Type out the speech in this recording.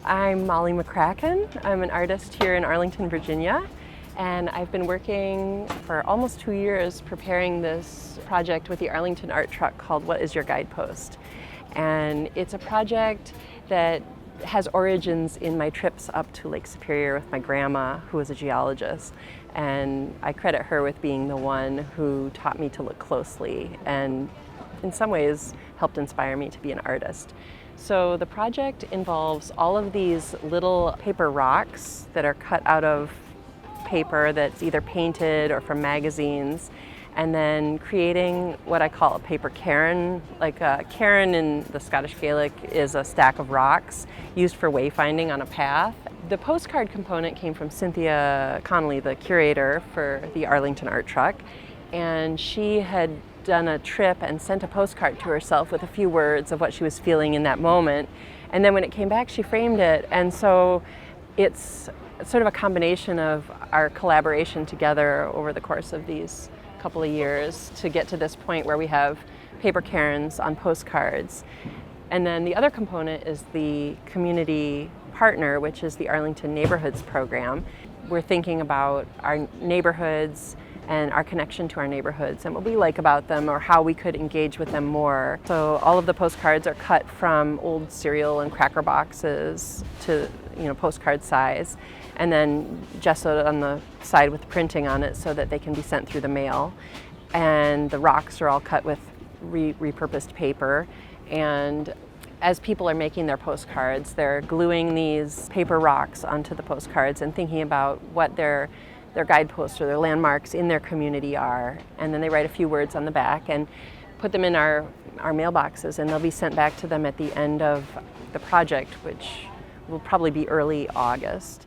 I'm Molly McCracken. I'm an artist here in Arlington, Virginia, and I've been working for almost 2 years preparing this project with the Arlington art truck called What is Your Guidepost? And it's a project that has origins in my trips up to Lake Superior with my grandma, who was a geologist. And I credit her with being the one who taught me to look closely and in some ways helped inspire me to be an artist. So the project involves all of these little paper rocks that are cut out of paper that's either painted or from magazines, and then creating what I call a paper cairn. Like a cairn in the Scottish Gaelic is a stack of rocks used for wayfinding on a path. The postcard component came from Cynthia Connolly, the curator for the Arlington art truck, and she had done a trip and sent a postcard to herself with a few words of what she was feeling in that moment. And then when it came back, she framed it. And so it's sort of a combination of our collaboration together over the course of these couple of years to get to this point where we have paper cairns on postcards. And then the other component is the community partner, which is the Arlington Neighborhoods program. We're thinking about our neighborhoods and our connection to our neighborhoods and what we like about them or how we could engage with them more. So all of the postcards are cut from old cereal and cracker boxes to postcard size, and then gessoed on the side with printing on it so that they can be sent through the mail. And the rocks are all cut with repurposed paper. And as people are making their postcards, they're gluing these paper rocks onto the postcards and thinking about what their guideposts or their landmarks in their community are. And then they write a few words on the back and put them in our mailboxes, and they'll be sent back to them at the end of the project, which will probably be early August.